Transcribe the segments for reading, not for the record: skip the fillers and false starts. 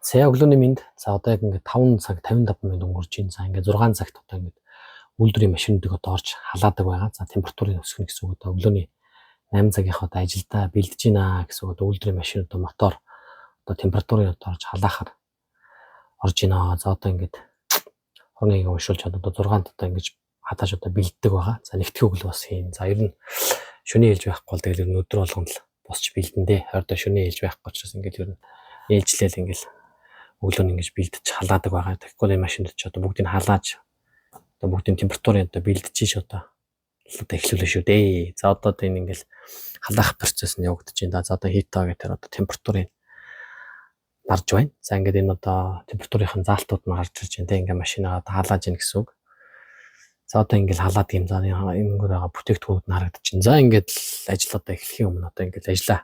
За өглөөний минь. За одоо яг ингээд 5 цаг 55 минут өнгөрч байна. За ингээд 6 цагт одоо ингээд үйлдвэрийн машинуудыг одоо орж халаадаг байгаа. За температурын өсгөх гэсэн үг одоо өглөөний 8 цагийнхаа одоо ажилдаа бэлдэж байна гэсэн үг одоо үйлдвэрийн машин одоо мотор одоо температурын одоо орж халаахаар орж байна. За одоо ингээд хорныг уншуулж одоо 6-нд одоо ингэж хатааж одоо бэлддэг байгаа. За нэгтгэх өглөө бас хийн. За ер нь шөнийн ээлж байхгүй бол тэгэл ер нь өдөр болгоно л босч бэлдэндээ. Хойдоо шөнийн ээлж байхгүй учраас ингээд ер нь ээлжлээл ингээд өглөө нь ингэж бэлдэж халаадаг байгаа. Тэгэхгүй машинд ч одоо бүгдийг халааж одоо бүгдийн температурын одоо бэлдэж ш одоо эхлүүлээ шүү дээ. За одоо энэ ингээл халаах процесс нь явагдаж байна. За одоо хитаа гэх тэр одоо температурыг гарч байна. За ингээд энэ одоо температурын заалтууд нь гарч ирж байна. Ингээ машинаа одоо халааж ийн гэсэн үг. За одоо ингээл халаад юм. За энэгээр байгаа бүтээгдэхүүнүүд нь харагдаж байна. За ингээд ажил одоо эхлэхийн өмнө одоо ингээд ажиллаа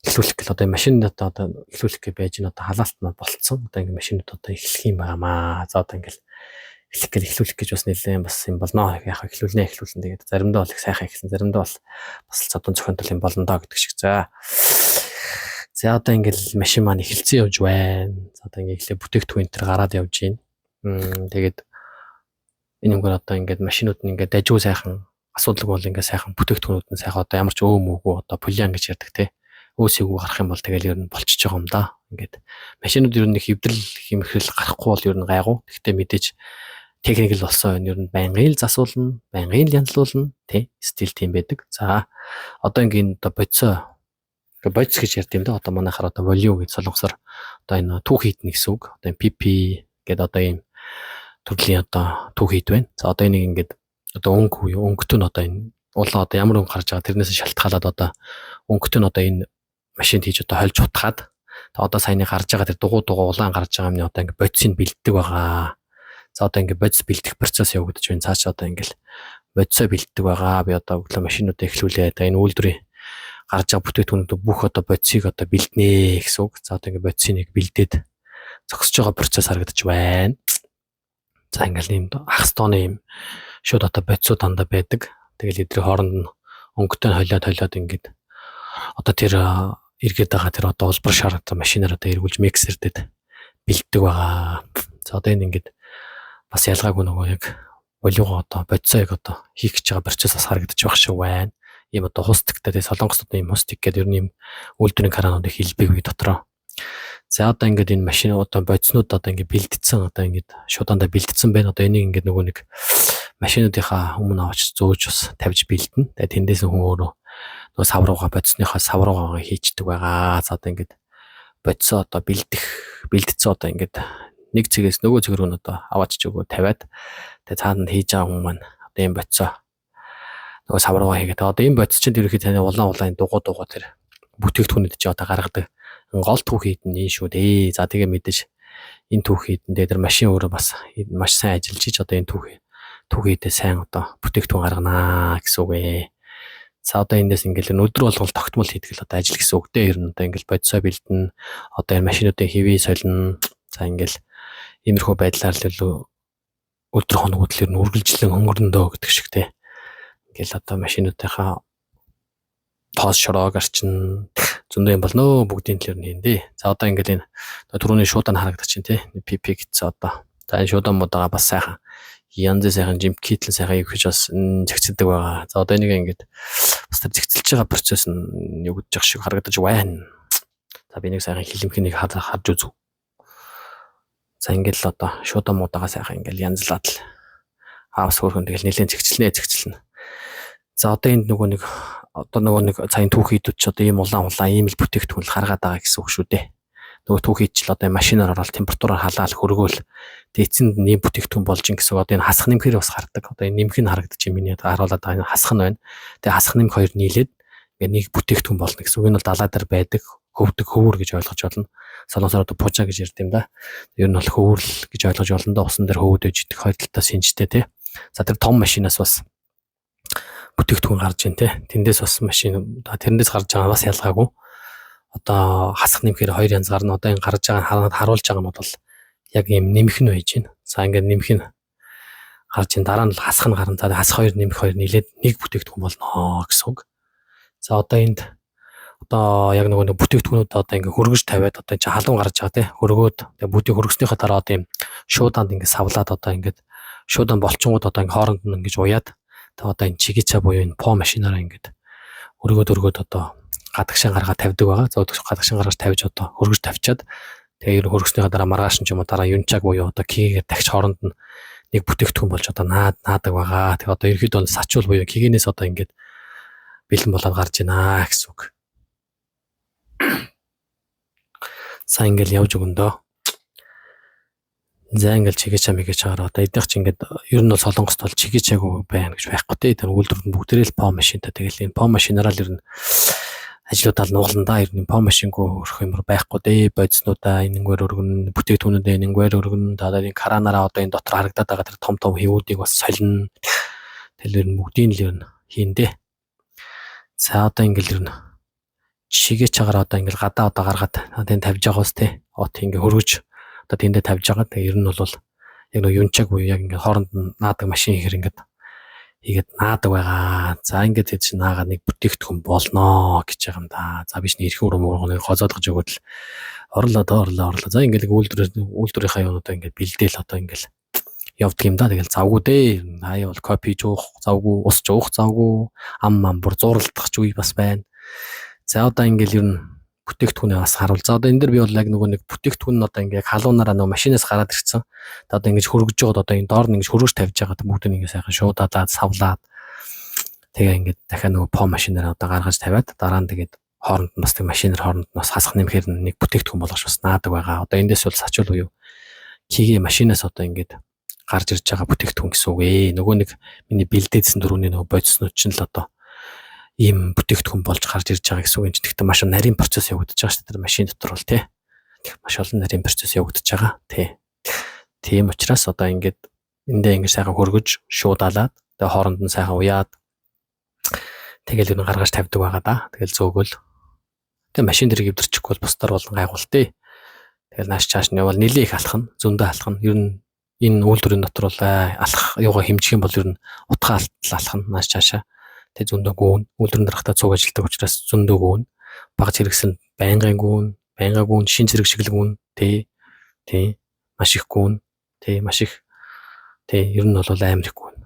эхлүүлэх гэл одоо машинд одоо эхлүүлэх гэж байж н одоо халаалт нь болцсон. Одоо ингээ машинууд одоо эхлэх юм байнамаа. За одоо ингээл эхлүүлэх гэж бас нэлээд бас юм болно. Яг эхлүүлнэ. Тэгээд заримдаа бол их сайхан эхэлсэн, заримдаа бол бас л цодон зохионтол юм болно доо гэдэг шиг. За одоо ингээл машин маань эхэлсэн явж байна. За одоо ингээ эхлээ бүтээгдэхүүн энэ төр гараад явж байна. Тэгээд энэ өнгөр одоо ингээд машинууд нь ингээд дажгүй сайхан асуудалгүй бол ингээд сайхан бүтээгдэхүүнүүд нь сайхан одоо ямар ч өөмөөгөө одоо пулиан гэж ярьдаг те. Өөсөөгөө гарах юм бол тэгэл ер нь болчихж байгаа юм да. Ингээд машинууд ер нь хэвдрэл хэмхрэл гарахгүй бол ер нь гайгүй. Гэхдээ мэдээж техник л болсон байна. Ер нь байнгын л засуулна, байнгын л янзлуулна, тий. Стил тийм байдаг. За одоо ингээд одоо бодис гэж ярьд юм да. Одоо манайхаар одоо волюм гэж солонгосоор одоо энэ түүх хийднэ гэсэн үг. Одоо PP гэдэг одоо ийм төрлийн одоо түүх хийд байна. За одоо энийг ингээд одоо өнгөт нь одоо энэ улаан одоо ямар өнгө гарч байгаа тэрнээс шалтгаалаад одоо өнгөт нь одоо энэ машинд хийж одоо хольж утгаад одоо саяны гарч байгаа тэр дугуй улаан гарч байгаа юмны одоо ингээд бодисыг бэлддэг байгаа. За одоо ингээд бодис бэлдэх процесс явагдаж байна. Цааш одоо ингээд бодисоо бэлддэг байгаа. Би одоо өглөө машинуудаа эхлүүлээд энэ үйлдвэрийн гарч байгаа бүтээгдэхүүнүүд бүх одоо бодисыг одоо бэлднэ гэсэн үг. За одоо ингээд бодисыг бэлдээд зогсож байгаа процесс харагдаж байна. За ингээд ийм ахс тооны юм шууд одоо бодисууд дандаа байдаг. Тэгэл эдрийн хооронд нь өнгөтэй хойлоод ингээд одоо тэр эргээд байгаа тэр одоо улбар шар одоо машинаар одоо эргүүлж миксердэд бэлддэг байгаа. За одоо энэ ингээд бас ялгаагүй нөгөө яг волюго одоо бодисоо яг одоо хийх гэж байгаа процесс бас харагдаж байх шиг байна. Ийм одоо хустиктэй солонгост одоо ийм хустик гэдэг ер нь ийм үйлдвэрийн краануудыг хэлбэг үе дотроо. За одоо ингээд энэ машин одоо бодиснууд одоо ингээд бэлдсэн одоо ингээд шудаандаа бэлдсэн байна. Одоо энийг ингээд нөгөө нэг машинуудынхаа өмнө авч зөөж бас тавьж бэлдэнэ. Тэгээд тэндээс хүн өөрөө нөгөө саврууга бодисныхаа савруугаа хийчдэг байгаа. За одоо ингээд бодисоо одоо бэлдсэн одоо ингээд нэг цэгээс нөгөө цэг рүү одоо аваач өгөө тавиад тэгээд цаанд хийж байгаа хүн маань одоо энэ бодисоо нөгөө савруугаа хийгээд одоо энэ бодис чинь ерөөхдөө таны улаан дугуй тэр бүтээгдэхүүнүүд чи одоо гаргадаг гол түүх хийдэн энэ шүү дээ. За тэгээ мэдээж энэ түүх хийдэн дээр машин өөрөө бас маш сайн ажиллаж ич одоо энэ түүхийдээ сайн одоо бүтээгдэхүүн гарганаа гэсэн үг ээ. За одоо эндээс ингээл өдөр болгол тогтмол хийдэг л одоо ажил гэсэн үг дээ. Ер нь одоо ингээл бодисоо бэлдэн одоо энэ машинуудын хэвээ солино. За ингээл иймэрхүү байдлаар л өдөр хоногуд л ер нь үргэлжлэн өнгөрнөдөө гэдэг шиг те. Ингээл одоо машинуудынхаа тоос шороог арчин зөндөө юм болно бүгдийн төлөөр нь дээ. За одоо ингээл энэ түрүүний шуудан харагдаж чинь те. PP гэсэн одоо. За энэ шуудан муудаага бас сайхан янз сайхан жимкитлэн сайхан юу гэж бас зэгцэлдэг байгаа. За одоо энийг ингээд бас тэр зэгцэлж байгаа процесс нь явагдаж байгаа шиг харагдаж байна. За би нэг сайхан хилэмхнийг харж үзв. За ингээд л одоо шуудан муудаага сайхан ингээд янзлаад л хавс хөрхөн тэгэл нэлээд зэгцэлнэ. За одоо энд нөгөө нэг цагийн түүх хийдүүд ч одоо ийм улаан ийм л бүтээгдэхүүн л гаргаад байгаа гэсэн үг шүү дээ. Нөгөө түүх хийдчил одоо машинаар ороод температураар халаал хөргөөл дээдсэнд нэм бүтээгдэхүүн болж ин гэсэн одоо энэ хасах нэмхээр бас гардаг. Одоо энэ нэмэх нь харагдаж юм миний харуулаад байгаа энэ хасах нь байна. Тэгээ хасах нэмэх хоёр нийлээд ингээ нэг бүтээгдэхүүн болно гэсэн үг. Энэ бол далаа дээр байдаг хөвөр гэж ойлгож болно. Солонгосоор одоо пужа гэж ярьд юм да. Ер нь бол хөвөрл гэж ойлгож болно да. Усан дээр хөвөд ээж идэх хойдолтой шинжтэй тий. За тэр том машинаас бас бүтээгдэхүүн гарч ийн те. Тэндээс бас машин тэрнээс гарч байгаа бас ялгаагүй. Одоо хасах нэмэхээр хоёр янз гарна. Одоо энэ гарч байгаа харуулж байгаа нь бол яг юм нэмэх нь байж байна. За ингээд нэмэх нь гарч ийн дараа нь хасах нь гарна. За хасах хоёр нэмэх хоёр нийлээд нэг бүтээгдэхүүн болно гэсэн үг. За одоо энд одоо яг нэг бүтээгдэхүүнүүд одоо ингээ хөргөж тавиад одоо чи халуун гарч байгаа тий хөргөөд тэгээ бүтээ хөргөснийхаа дараа одоо юм шуудаанд ингээ савлаад одоо ингээд шуудан болчингууд одоо ингээ хооронд нь ингэж уяад тэгээ одоо энэ чигича буюу энэ по машинаараа ингээд өргөөд одоо гадагшаа гаргаад тавьдаг байгаа. За гадагшаа гаргаж тавьж одоо хөргөж тавьчаад тэгээ ер нь хөргөснийхаа дараа маргааш нь ч юм уу дараа юнчаг буюу одоо кигээр дахиж хооронд нь нэг бүтээгдэхүүн болж одоо наадаг байгаа. Тэгээ одоо ерөөхдөө сачуул буюу кигэнээс одоо ингээд бэлэн болоод гарч байна гэсэн үг. Сайн ингээл явж өгөндөө. За ингээл чигэчаа мэгэж хараа. Одоо эднийх чи ингээд ер нь бол Солонгост бол чигэчаагүй байна гэж байхгүй те. Тэр үйлдвэрлэлд бүгдээрээ л по машинтай. Тэгэл энэ по машинаараа л ер нь ажлуудаа л нугаландаа ер нь по машингүй өрөх юмр байхгүй дээ. Бодиснуудаа энэнгээр өргөн, бүтээгдэхүүнүүдээ энэнгээр өргөн. Одоо энэ каранаараа одоо энэ дотор харагдаад байгаа тэр том хэвүүдийг бас солино. Тэгэл ер нь бүгдийг л ер нь хийндэ. За одоо ингээл ер нь чигээ чагаар одоо ингээл гадаа одоо гаргаад тэнд тавьж байгаа ус те. От ингээ хөргөж одоо тэндээ тавьж байгаа. Тэгээ ер нь бол яг нэг юнчаг буюу яг ингээ хооронд нь наадаг машин ихэр ингээд хийгээд наадаг байгаа. За ингээд хэд чи наагаад нэг бүтээгдэхүүн болноо гэж байгаа юм да. За биш нэг эрх урам гозоодгож өгөөд л орлоо. За ингээд үйлдвэрийнхаа юунуудаа ингээд бэлдээл одоо ингээд явдаг юм да. Тэгэл завгүй дээ. Хаяа бол копи жуух завгүй, ус жуух завгүй, ам бүр зууралдах ч үе бас байна. За одоо ингээл ер нь бүтээгдэхүүнээ бас харуул. За одоо энэ дэр би бол яг нэг бүтээгдэхүүн нь одоо ингээ халуунаараа машинаас гараад ирсэн. Одоо ингэж хөргөж жоод одоо энэ доор нь ингэж хөргөж тавьж байгаа бүгд нэг сайхан шуудаалаад савлаад тэгээ ингээд дахиад по машинаараа одоо гаргаж тавиад дараа нь тэгээд хооронд нь бас тэг машинаар хооронд нь бас хасах нэмэхээр нэг бүтээгдэхүүн болгож бас наадаг байгаа. Одоо эндээс бол сачуул буюу кигээ машинаас одоо ингээд гарч ирж байгаа бүтээгдэхүүн гэсэн үг ээ. Нөгөө нэг миний бэлдээдсэн дөрөвний бодиснууд ч л одоо ийм бүтээгдэхүүн болж гарч ирж байгаа гэсэн үг юм чинь. Гэхдээ маш нарийн процесс явагдаж байгаа шүү дээ. Тэр машин дотор бол тий. Маш олон нарийн процесс явагдаж байгаа. Тий. Тийм учраас одоо ингээд эндээ ингээд сайхан хөргөж шуудаалаад тэгээ хооронд нь сайхан уяад тэгэл юу гаргаж тавьдаг байгаа да. Тэгэл зөөгөл тэгээ машин дээр гівдэрчихгүй бол бусдаар болон гайгуул тий. Тэгэл нааш чааш нь явал нэлээ их алхах, зөндөө алхах. Ер нь энэ үйлдвэрийн дотор бол алхах юугаа хэмжих юм бол ер нь утгаа алхах нааш чаашаа. Тэг зөндөө гүүн үйлдвэрэн дарахтаа цуг ажилтдаг учраас зөндөө гүүн багц хэрэгсэл байнгын гүүн шин зэрэг шиг л гүүн тий маш их гүүн тий маш их тий ер нь бол амар их гүүн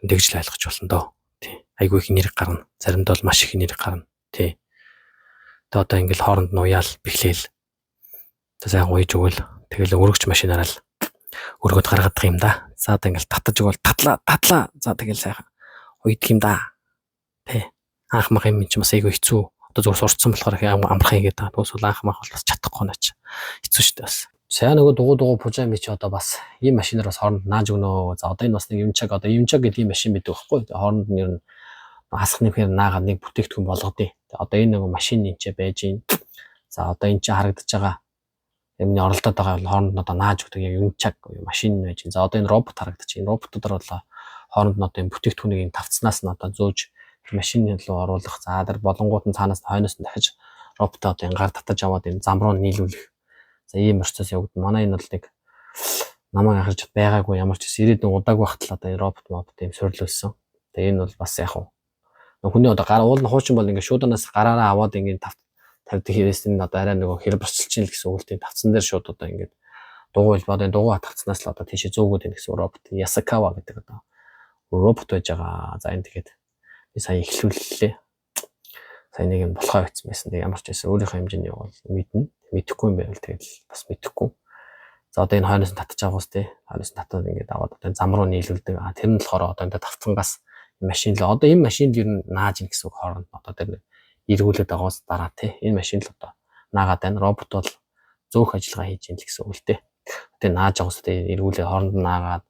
тэгж л ойлгож болно доо тий айгүй их нэрэг гарна заримдаа бол маш их нэрэг гарна тий тэ одоо ингээл хооронд нь уяал бэхлээл тэ сайн уйж өгөөл тэгэл өргөж машинаараа л өргөд гаргадаг юм да. За одоо ингээл татаж өгөөл татлаа за тэгэл сайхан уйдаг юм да. Тэ анх мах юм чи бас айгүй хэцүү. Одоо зүгээр сурцсан болохоор амархан хийгээд байгаа. Тэгвэл анх мах бол бас чадахгүй наач. Хэцүү шүү дээ бас. Сайн нөгөө дугуй пужами чи одоо бас ийм машинаар бас хооронд нааж өгнө. За одоо энэ бас нэг юмчаг гэдэг ийм машин байдаг байхгүй. Хооронд нь ер нь хасах нэмхээр наагаад нэг бүтээгдэхүүн болгодیں۔ Одоо энэ нэг машин энэ ч байж гин. За одоо энэ чи харагдаж байгаа юмны оролдоод байгаа хооронд нь одоо нааж өгдөг яг юмчаг машин байж гин. За одоо энэ робот харагдаж байна. Роботуудаар бол хооронд нь одоо энэ бүтээгдэхүүнийг тавцснаас нь одоо зөөж машин руу оруулах. За тэр болонгууд нь цаанаас хойноос нь дахиж роботоо одоо гар татаж аваад энэ зам руу нийлүүлэх. За ийм процесс явагдана. Манай энэ бол нэг намайг харж байгаагүй ямар ч ирээдүйн удааг багт л одоо энэ робот ийм суйрлуулсан. Тэгээ энэ бол бас яг хүний одоо гар уул нь хуучин бол ингээд шууданаас гараараа аваад ингээд тавьдаг хэрэгс нь одоо арай нөгөө хэр борчилж ийн л гэсэн үг л тийм тавцсан дээр шууд одоо ингээд дугуй одоо энэ дугуй тавцснаас л одоо тийшээ зөөгөөд ийн гэсэн робот Ясакава гэдэг одоо робот байж байгаа. За энэ тэгээд би сая эхлүүллээ. Сая нэг юм болохоо байсан байсан. Тэг ямар ч байсан өөрийнхөө хэмжээний бол мэдэхгүй юм байвал тэгэл бас мэдэхгүй. За одоо энэ хойноос нь татчих авах үстэй. Хойноос нь татаад ингээд аваад одоо зам руу нийлүүлдэг. Тэр нь болохоор одоо энэ тавцангаас машин л одоо энэ машин л ер нь нааж ийн гэсэн үг хооронд одоо тэр эргүүлээд байгаас дараа тий энэ машин л одоо наагаад байна. Робот бол зөөх ажиллагаа хийж ийн гэсэн үг л тий. Тэгээ нааж байгаас тий эргүүлээ хооронд нь наагаад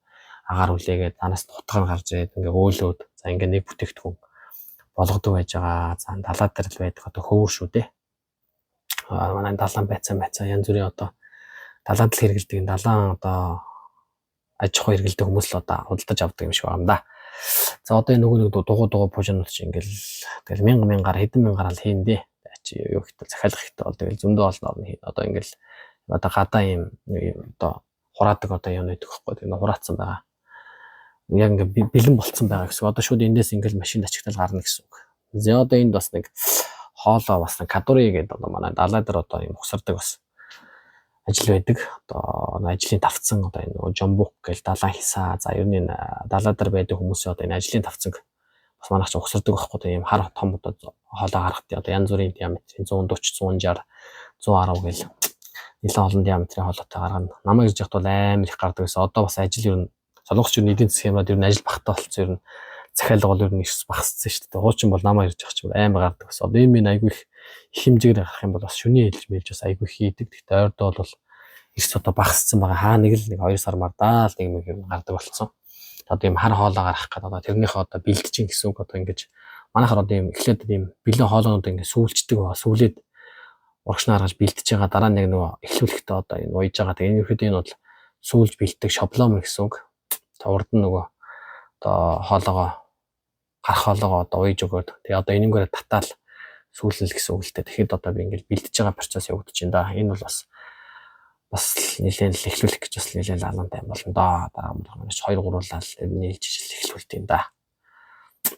агаар үлээгээд танаас утгаар гарч ирээд ингээ өөлөөд за ингээ нэг бүтээгдэхүүн болгодог байж байгаа. За далаа дээр л байдаг одоо хөвөр шүү дээ. Манай далаан байцаа янз бүрийн одоо далаанд л хэрэгэлдэг далаан одоо аж ахуй хэрэгэлдэг хүмүүс л одоо худалдаж авдаг юм шиг байна да. За одоо энэ нөгөө нэг дугуй пужинууд чи ингээл тэгэл мянгаар хэдэн мянгаар л хийн дээ. Чи юу ихтэй захиалах ихтэй бол тэгэл зөндөө олон орны хийн. Одоо ингээл одоо гадаа юм одоо хураадаг одоо юм байдаг байхгүй. Тэгээ хураацсан байгаа. Яг ингээ бэлэн болцсон байгаа гэсэн. Одоо шууд эндээс ингээл машин ачигтал гарна гэсэн үг. За одоо энд бас нэг хоолоо бас кадури гэдэг одоо манай далай дээр одоо юм ухсардаг бас ажил байдаг. Одоо ажлын тавцан одоо энэ жомбук гэл далайн хисаа за ер нь далай дээр байдаг хүмүүсийн одоо энэ ажлын тавцанг бас манайх ч ухсардаг байхгүй одоо ийм хар том одоо хоолоо гаргах одоо янз бүрийн диаметрийн 140 160 110 гэл нэлээд олон диаметрийн хоолойтой гаргана. Намайг ирж яхад бол амар их гардаг гэсэн. Одоо бас ажил ер нь солонгосч ер нь эдийн засгийн юмраад ер нь ажил багтаа болсон ер нь захиалга бол ер нь их багассан шүү дээ. Хуучин бол намайг ирж явах чинь амар гардаг гэсэн. Одоо ийм айгүй их хэмжээгээр гарах юм бол бас шүний хэлж мэлж бас айгүй хийдэг. Гэхдээ ойрдоо бол эрс одоо багассан байгаа. Хаа нэг л 2 сар мардаа л нэг юм гардаг болсон. Одоо ийм хар хоолоо гаргах гэдэг одоо тэрнийхээ одоо бэлдэж гэсэн үг одоо ингэж манайхаар одоо ийм эхлээд ийм бэлэн хоолоонууд ингэ сүүлчдэг байгаа. Сүүлээд урагш нь гаргаж бэлдэж байгаа дараа нэг нөгөө эхлүүлэхдээ одоо энэ уйж байгаа. Тэгээ энэ ихэд энэ бол сүүлж бэлддэг шаблон гэсэн үг. Та урд нь нөгөө одоо хоолоогоо гарах хоолоогоо одоо уйж өгөөд тэгээ одоо энийгээр татаал сүүлнэл гэсэн үг л дээ. Тэгэхэд одоо би ингэж бэлдэж байгаа процесс явагдаж байна да. Энэ бол бас нэлээд л эхлүүлэх гэж бас нэлээд лалантай юм болно да. Дараа нь 2 3 лал нийлж ижил эхлүүлт юм да.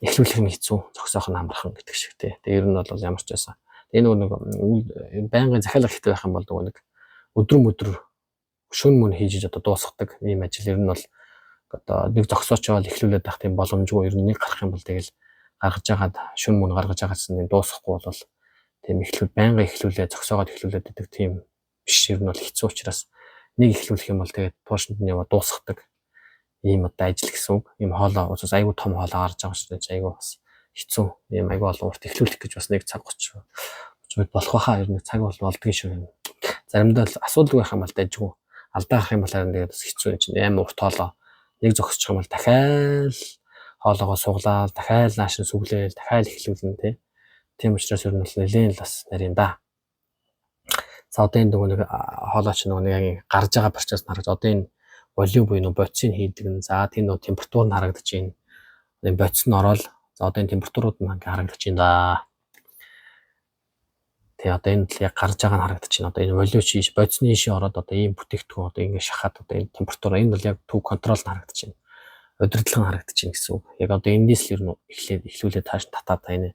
Эхлүүлэх нь хэцүү, зогсоох нь амархан гэдэг шиг тий. Тэгээ ер нь бол ямар ч байсан. Энэ нэг байнгын захиалга хийх байх юм бол нэг өдөр шөнө мөн хийж одоо дуусгадаг ийм ажил ер нь бол одоо нэг зогсоочоод эхлүүлээд байх тийм боломжгүй ер нь нэг гарах юм бол тэгэл гаргаж ягаад шөнө мөн гаргаж ягаадсан юм дуусахгүй бол тийм эхлүүл байнгын эхлүүлээ зогсоогоод эхлүүлээд гэдэг тийм биш ер нь бол хэцүү учраас нэг эхлүүлэх юм бол тэгээд туушнд нь яваа дуусгадаг ийм одоо ажил гэсэн үг. Ийм хоолоо уус айгүй том хоолоо гарч байгаа шүү дээ. Айгүй бас хэцүү. Ийм айгүй олон урт эхлүүлэх гэж бас нэг цаг 30 болох байхаа ер нь цаг болдгийн шүү. Заримдаа л асуудал байх юм бол дайжгүй. Алдаа гарах юм бол харин тэгээд бас хэцүү юм чинь. Амар урт хоолоо нэг зогсчих юм бол дахиад хоолоогоо суглаад дахиад нааш нь сүглээл дахиад эхлүүлнэ тий. Тийм учраас ер нь бол нэлээд л бас нарийн да. За одоо энэ нөгөө нэг хоолоо ч нөгөө нэг гарч байгаа процесс харагд одоо энэ волюм буюу бодисыг хийдэг нь за тийм нөгөө температур нь харагдаж байна. Энэ бодис нь ороод за одоо энэ температурууд нь ингээ харагдаж байна да. Тэгээ одоо энэ л яг гарч байгаа нь харагдаж байна. Одоо энэ волюм шиш бодисны шиш ороод одоо ийм бүтээгдэхүүн одоо ингээ шахаад одоо энэ температур энэ бол яг төв контрол нь харагдаж байна. Удирдлага нь харагдаж байна гэсэн үг. Яг одоо эндээс л ер нь эхлүүлээд тааш татаад энэ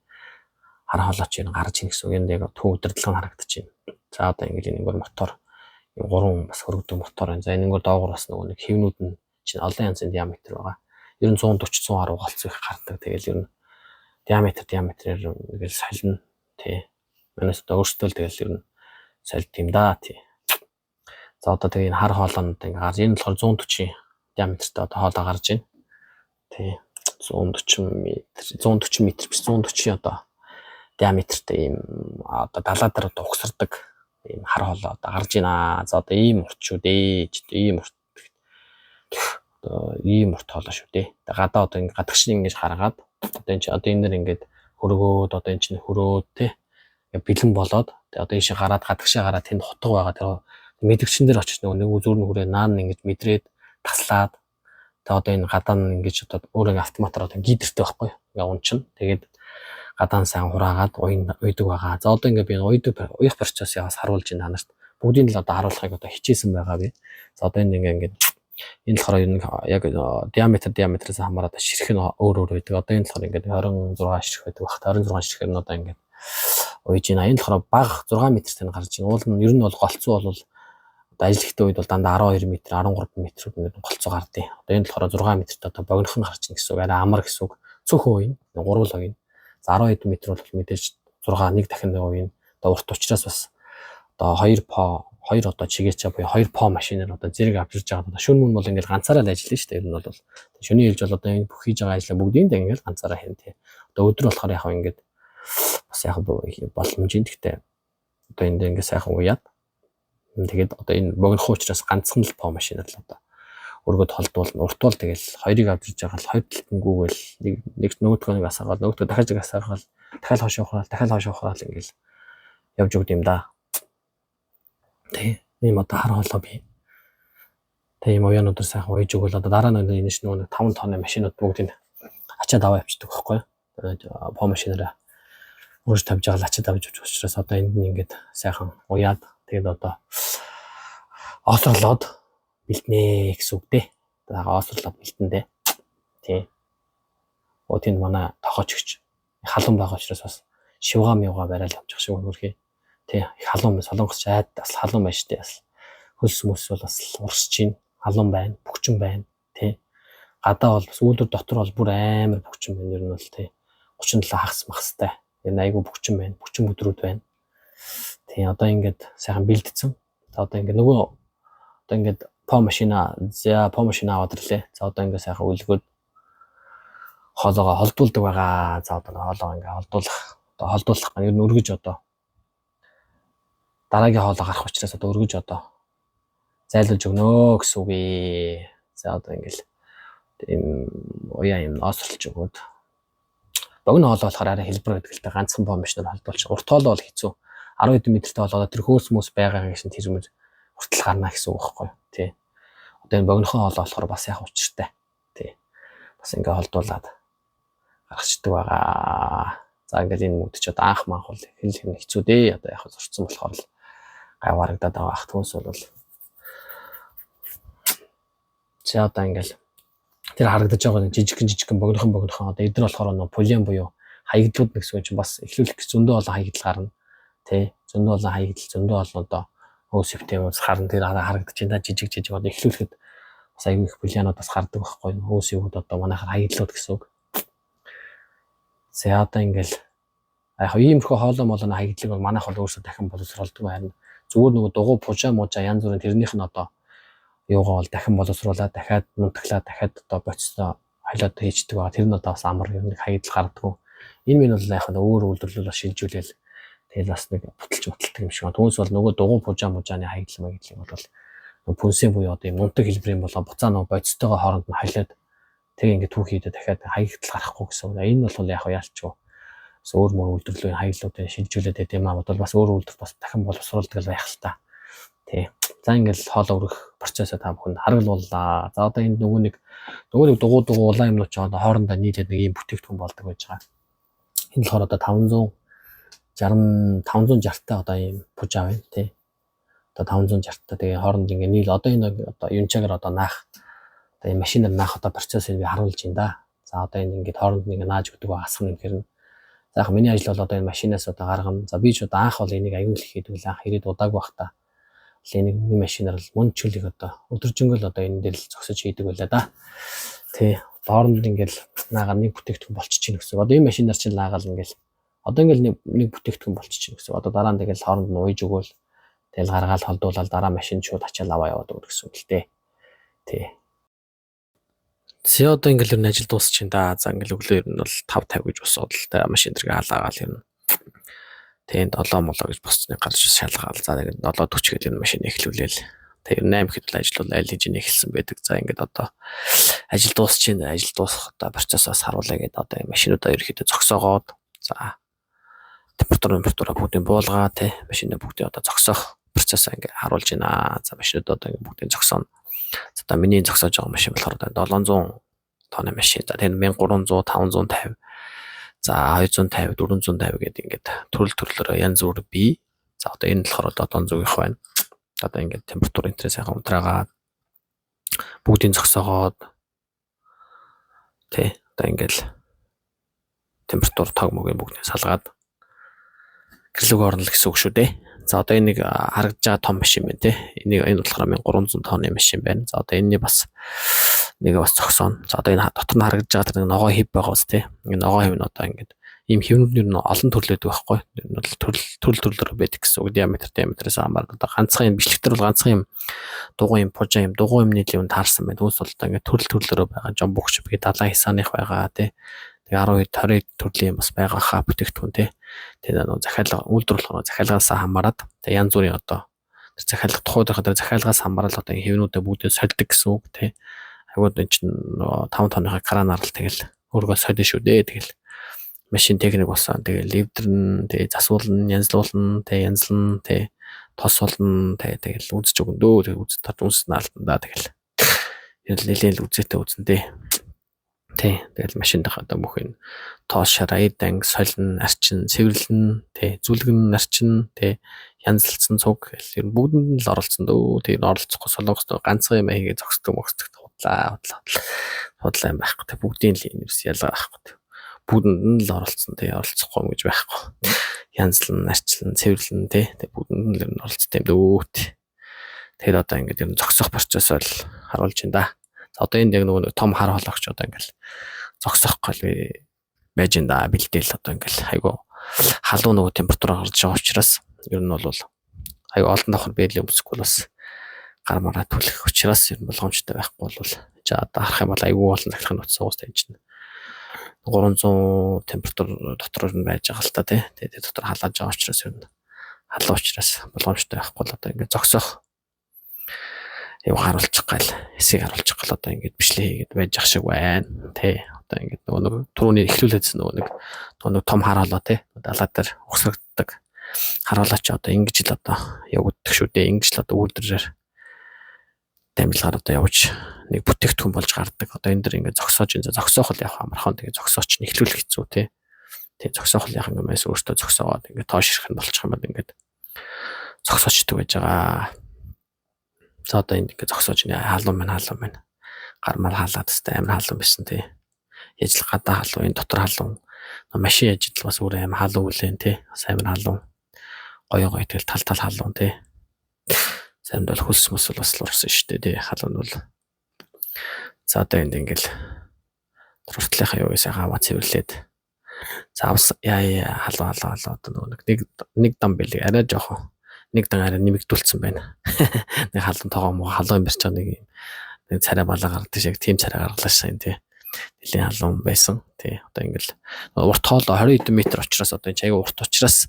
хар хоолойч энэ гарч ийн гэсэн үг. Энд яг төв удирдлага нь харагдаж байна. За одоо ингээ нэг мотор 3 бас хөргөдөг мотор байна. За энэгээр доогуур бас нөгөө нэг хэвнүүд нь чинь олон янзын диаметр байгаа. Ер нь 140 110 голцоо их гардаг. Тэгэл ер нь диаметрээр ингээл солино тий. Манайс одоо өөрсдөө л тэгэл ер нь солид юм да тий. За одоо тэгээ энэ хар хоолойнод ингээ гарч энэ болохоор 140 диаметртай одоо хоолой гарч байна. Тий. 140 м биш 140 одоо диаметртай ийм одоо далаа дээр одоо угсардаг ийм хар хоолой одоо гарж байна. За одоо ийм урт шүү дээ. Ийм урт. Одоо ийм урт хоолой шүү дээ. Гадаа одоо ингэ гадагш нь ингэж харгаад одоо энэ чи одоо энэ нэр ингэж хөргөөд одоо энэ чинь хөрөөд тий. Бэлэн болоод одоо ийшээ гараад гадагшаа гараад тэнд хутга байгаа тэр мэдгэгчэн дээр очиж нэг үзүүр нь хүрээ наан ингэж мэдрээд таслаад тэгээ одоо энэ гадаа нь ингэж одоо өөрөө автоматар одоо гидэртэй байхгүй ингээ унчин тэгээд гадаа сайн хураагаад уйдаг байгаа. За одоо ингээ би уйх процессыг бас харуулж байна танарт. Бүгдийг л одоо харуулахыг одоо хичээсэн байгаа би. За одоо энэ ингээ энэ болохоор яг диаметрээс хамаарат ширхэг нь өөр байдаг. Одоо энэ болохоор ингээ 26 ширхэг байдаг багт 26 ширхэг нь одоо ингээ уйж байна. Энэ болохоор бага 6 м-тэй гарч байна. Уул нь ер нь бол голцоо бол одоо ажил ихтэй үед бол дандаа 12 м 13 м-рүүд голцоо гардыг. Одоо энэ болохоор 6 м-т одоо богинохон гарч ийн гэсэн үг. Арай амар гэсэн үг. Цөөхөн уйн, гурвал уйн. За 12 м бол мэдээж 6 нэг дахин уйн. Одоо урт учраас бас одоо 2 одоо чигээч буюу 2 по машинаар одоо зэрэг авчирж байгаа. Одоо шөнө мөн бол ингээл ганцаараа л ажиллана шүү дээ. Ер нь бол шөнийн хэлж бол одоо энэ бүх хийж байгаа ажлаа бүгдийг л ингээл ганцаараа хийн тий. Одоо өдөр болохоор яг ингээд бас яг боломжийн гэхдээ одоо энд ингээд сайхан уяад тэгээд одоо энэ богинохон учраас ганцхан л по машинаар л одоо өргөд холдуулна. Уртвал тэгэл хоёрыг авчирж байгаа л хоёр талтангүйгээл нэг нөгөөдгөө нэг асаагаад нөгөөдгөө дахиад асаагаад дахиад хойш ухраал ингээл явж өгд юм да. Тэ ийм одоо хар хоолой би. Тэ ийм уяануудаар сайхан уйж өгвөл одоо дараа нь энэ ш нэг 5 тонны машинууд бүгдийг ачаад аваа явчихдаг байхгүй юу? По машинаараа өөрөж тавьж байгаа ачаад авч өгч учраас одоо энд нь ингээд сайхан уяад тэгээд одоо осрлоод бэлтнэ гэсэн үг дээ. Дагаа осрлоод бэлтэндээ. Тий. Өтөнд манай тохоочгч халуун байгаа учраас бас шивгаа мивгаа барайл явчих шиг үнэрхий. Тэ халуун мэс солонгос айд бас халуун байж тээ бас. Хөлс мөс бол бас урсж чинь халуун байна, бөхчин байна. Тэ гадаа бол бас үйлдвэр дотор бол бүр амар бөхчин байна. Ер нь бол тэ 37 хагас махстай. Энэ айгүй бөхчин байна. Бөхчин өдрүүд байна. Тэ одоо ингээд сайхан бэлдсэн. За одоо ингээд нөгөө одоо ингээд по машина аваад ирлээ. За одоо ингээд сайхан үлгөөд хоолоогоо холдуулдаг байгаа. За одоо хоолоо ингээд холдуулах гэх нь өргөж одоо дараагийн хоолоо гарах учраас одоо өргөж одоо зайлуулж өгнө гэсэн үг ээ. За одоо ингээд ийм уяа юм ноосрлж өгөөд богино хоолоо болохоор арай хэлбэр гэдэг л та ганцхан по машинаар холдуулчих. Урт хоолоо бол хэцүү. 10 хэдэн метртэй болоод тэр хөөс мөс байгаа гэсэн тэрмэр хүртэл гарна гэсэн үг байхгүй тий. Одоо энэ богинохон хоолоо болохоор бас яг учиртай. Тий. Бас ингээ холдуулаад гаргацдаг байгаа. За ингээл энэ мөд ч одоо анх манх бол хэл хэм хэцүү дээ. Одоо яг зурцсан болохоор л гайварагдаад байгаа ах түнс бол за одоо ингээл тэр харагдаж байгаа жижигхэн богинохон одоо эдгээр болохоор нөө полиан буюу хаягдлууд гэсэн чинь бас эхлүүлэх зөндөө олон хаягдл гарна. Тэ зөндөө олон хаягдл зөндөө олон одоо өөсөвтэйс харна тэр харагдаж байна жижиг одоо эхлүүлэхэд бас аюу их полианууд бас гардаг байхгүй өөсөвд одоо манайхаар хаягдлууд гэсэн үг. За одоо ингээл яг иймэрхүү хоолой молоны хаягдлыг бол манайх бол өөрсдөө дахин боловсруулдаг байна. Зүгээр нөгөө дугуй пужа янз бүрийн тэрнийх нь одоо юугаа бол дахин боловсруулаад дахиад мунтаглаад дахиад одоо боцтой хайлаад хийждэг байгаа. Тэр нь одоо бас амар юм нэг хаягдл гардаг. Энэ минь бол яг өөр үйлдвэрлэл бас шилжүүлээл тэгэл бас нэг буталдаг юм шиг байна. Түүнээс бол нөгөө дугуй пужааны хаягдл бол пүнсийн буюу одоо юм мунтаг хэлбэрийн болоо буцаа нөгөө боцтойгоо хооронд нь хайлаад тэгээ ингээд түүхийдээ дахиад хаягдл гарахгүй гэсэн үг. Энэ бол яг яалчгүй бас өөр үйлдвэрлэлийн хаягдлуудыг шилжүүлээд байт юм аа. Бодвол бас өөр үйлдвэр бас дахин боловсруулдаг байх л та. Тий. За ингээл хоол өргөх процессоо та бүхэнд харууллаа. За одоо энэ нөгөө нэг дугуй улаан юмнууд ч одоо хоорондоо нийлээд нэг юм бүтээгдэхүүн болдог байж байгаа. Энэ болохоор одоо 560 та одоо ийм пужа байна тий. Одоо 560 та тэгээ хооронд ингээ нийл одоо энэ одоо юнчаагаар одоо наах одоо энэ машинаар наах одоо процессыг би харуулж байна да. За одоо энэ ингээд хооронд нэг нааж өгдөг асах юм хэрнэ. За яг миний ажил бол одоо энэ машинаас одоо гаргана. За би ч одоо анх бол энийг аюул их хийдэг л анх ирээд удаагүй бах та. Энийг машинаар л мөндчүүлэг одоо өдөржингөл одоо энэ дээр л зогсож хийдэг байлаа да. Тий. Хооронд ингээл наагаар нэг бүтээгдэхүүн болчих чинь гэсэн. Одоо энэ машинаар чинь наагаал ингээл одоо ингээл нэг бүтээгдэхүүн болчих чинь гэсэн. Одоо дараа нь тэгэл хооронд нь ууж өгөөл тэгэл гаргаал холдуулаад дараа машин шууд ачаал аваа яваад өгөх гэсэн үг л дээ. Тий. Тэ одоо ингээл ажил дуусчихин да. За ингээл өглөө ер нь бол 5:50 гэж босоод л та машин дэргээ халаагаал юм. Тэгээд 7 молоо гэж босцны гарч шалгаал. За тэгээд 7:40 гээд энэ машин эхлүүлээл. Тэгээд 8 хэд л ажил бол аль хэдийн эхэлсэн байдаг. За ингээд одоо ажил дуусчихин. Ажил дуусах одоо процессоос харуулъя гэдэг одоо энэ машинуудаа ерөөхдөө зогсоогоод за температураа бүгдийг буулгаа тий машинаа бүгдийг одоо зогсоох процессаа ингээд харуулж байна. За машинууд одоо ингээд бүгдийг зогсооно. За одоо миний зогсоож байгаа машин болохоор 700 тонны машин. За тэгээд 1300, 550 за 250, 450 гэдэг ингээд төрлөөрөө янз бүр бий. За одоо энэ болохоор 700-ийнх байна. Одоо ингээд температур интерес сайхан унтраагаад бүгдийг зогсоогоод тий одоо ингээд температур тог мөгийн бүгдийг салгаад гэрлэг орно л гэсэн үг шүү дээ. За одоо энийг харагдж байгаа том машин байна тий. Энэ болохоор 1300 тонны машин байна. За одоо энэний бас нэг бас зогсооно. За одоо энэ дотор нь харагдж байгаа тэр ногоо хив байгаа бас тий. Энэ ногоо хив нь одоо ингээд ийм хивнүүд нь олон төрлөөд байхгүй. Энэ бол төрлөөр байдаг гэсэн үг. Диаметраас хамаарат одоо ганцхан юм бичлэгтэр бол ганцхан юм дугуй юм пужа юм дугуй юмны л юм таарсан байна. Түүнээс бол одоо ингээд төрлөөрөө байгаа. Жомбогч би далайн хисааных байгаа тий. Тэгээ 12 20 төрлийн бас байгаа хаа бүтээгдэхүүн тий. Тэгээд нөгөө захиалга үйлдвэрлэх захиалгаас хамаарат тэгээ янз бүрийн одоо тэр захиалга тухайдынхаа тэр захиалгаас хамаарал одоо хэвнүүдээ бүгдээ сольдог гэсэн үг тий. Агууд энэ чинь нөгөө 5 тонныхаа кранаар л тэгэл өөргөө солино шүү дээ. Тэгэл машин техник болсон. Тэгээ левдэрн тэгээ засуулна, янзлуулна, тэгээ янзлна, тэгээ тос болно, тэгээ үзэж өгнө дөө. Тэгээ үзэж тат үнснэ алтандаа тэгэл. Нэлээд л үзээтэй үзнэ. Тий, тэгэл машинд одоо бүх энэ тоос шараа эд солино, арчин, цэвэрлэн, тий, зүлгэн, арчин, тий, янзлцсан цуг гэл бүгдэнд л оролцсон дөө. Тэгээ оролцохгүй солонгос ганцхан юм хийгээ зогсдог худлаа юм байхгүй. Тэг бүгдийн л юм ялгаа байхгүй. бүгдэнд л оролцсон тий оролцохгүй гэж байхгүй. Янзлан, арчлан, цэвэрлэн тий бүгдэнд л ер нь оролцсон юм дөөт. Тэгэхээр одоо ингээд ер нь зогсох процессоо л харуулж байна да. За одоо энд яг нөгөө том хар хоолойч одоо ингээд зогсох гол байж энэ да бэлдээл одоо ингээд айгу халуун нөгөө температур гарч байгаа учраас ер нь бол айгу олон давхар бэлэн өмсөхгүй бас гар мараа түлхэх учраас ер нь болгоомжтой байхгүй бол за одоо харах юм бол айгу олон дахин утас уус тавьж байна. 300 температур дотор нь байж байгаа л та тий. Тэгээд дотор халааж байгаа учраас ер нь халуун учраас болгоомжтой байхгүй бол одоо ингээд зогсох юу харуулчих гал хэсийг харуулчих гал одоо ингээд бичлэг хийгээд байж ах шиг байна тий. Одоо ингээд нөгөө түрүүний эхлүүлээдсэн нөгөө том хараалаа тий. Далаа дээр ухсрагддаг харуулаач одоо ингэж л одоо явагддаг шүү дээ. Ингэж л одоо үйлдвэрээр дамжлагаар одоо явж нэг бүтээгдэхүүн болж гардаг. Одоо энэ дэр ингээд зогсоож энэ зогсоох л явах амархан тэгээд зогсооч нь эхлүүлэх хэцүү тий. Тэгээд зогсоох л яах юм юмээс өөртөө зогсоогоод ингээд тоошрох нь болчих юм бол ингээд зогсоочдөг байж байгаа. За одоо энд ингээд зогсоож нэ халуун маань гар мал халаад тест амар халуун байсан тий. Яжл гадаа халуун энэ дотор халуун машин ажил бас өөр амар халуун үлэн тий. Бас амар халуун гоё тэгэл тал халуун тий. Санд бол хөлс мөс бас л урсан шүү дээ тий. Халуун бол за одоо энд ингээл туртлынхаа юу гэсэн хаваа цэвэрлээд заавс яа халуун одоо нэг дам бэлэг арай жоохон нэг дан арай нэмэгдүүлсэн байна. Нэг халуун тоогоо муу халуун барьж байгаа нэг царай балаа гардаг шиг тийм царай гаргалаа сайн тий. Нэлийн халуун байсан тий. Одоо ингээл урт хоолой 20 хэдэн метр учраас одоо энэ аяга урт учраас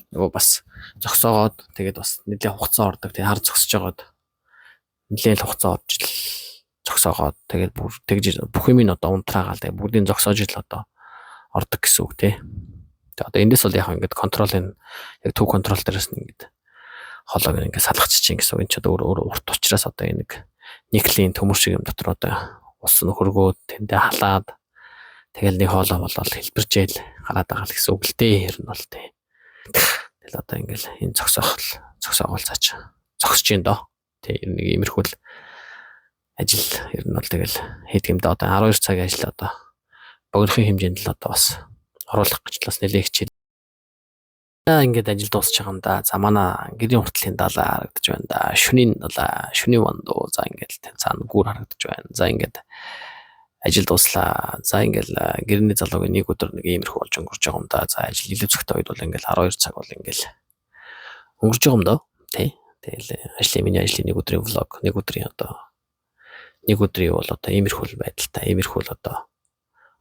нөгөө бас зогсоогоод тэгээд бас нэлийн хугацаа ордог тий. Хар зогсож байгаад нэлийн хугацаа орж зогсоогоод тэгээд бүр тэгж бүх юм нь одоо унтраагаал тэгээд бүгдийг зогсоож л одоо ордог гэсэн үг тий. Тэгээд одоо эндээс бол яг ингээд контролын яг төв контрол дээрээс нь ингээд хоолойг ингээд салгачих гэсэн үг. Энэ ч одоо өөр урт учраас одоо энэ никлийн төмөр шиг юм дотор одоо ус нөхөргөөд тэндээ халаад тэгэл нэг хоолой болол хэлбэржээл гараад байгаа л гэсэн үг л дээ. Ер нь бол тий. Тэгэл одоо ингээд энэ зогсоогоол цаач зогсож ин доо. Тий нэг иймэрхүү л ажил ер нь бол тэгэл хийдэг юм да. Одоо 12 цагийн ажил одоо богинохын хэмжээнд л одоо бас оруулах гэж бас нэлээд хичээл. Ингээд ажил дуусч байгаа юм да. За манай гэрийн уртлын далаа харагдаж байна да. Шөнийн далаа, шөнийн вандуу. За ингээд цаана гүр харагдаж байна. За ингээд ажил дуслаа. За ингээд гэрний залуугийн нэг өдөр нэг иймэрхүү болж өнгөрч байгаа юм да. За ажил илүү зөгтэй үед бол ингээд 12 цаг бол ингээд өнгөрч байгаа юм да. Тий. Тэгэл миний ажлын нэг өдрийн влог, нэг өдрийн бол одоо иймэрхүү байдалтай, иймэрхүү л одоо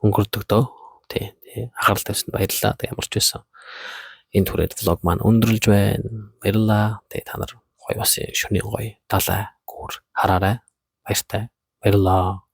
өнгөрдөг дөө. Тий. Анхаарал тавьсанд баярлалаа. Тэг ямарч байсан. Энэ түрээд влог маань өндөрлж байна. Баярлалаа. Тэгээ та нар гоё бас шөнийн гоё далай гүр хараарай. Баяртай. Баярлалаа.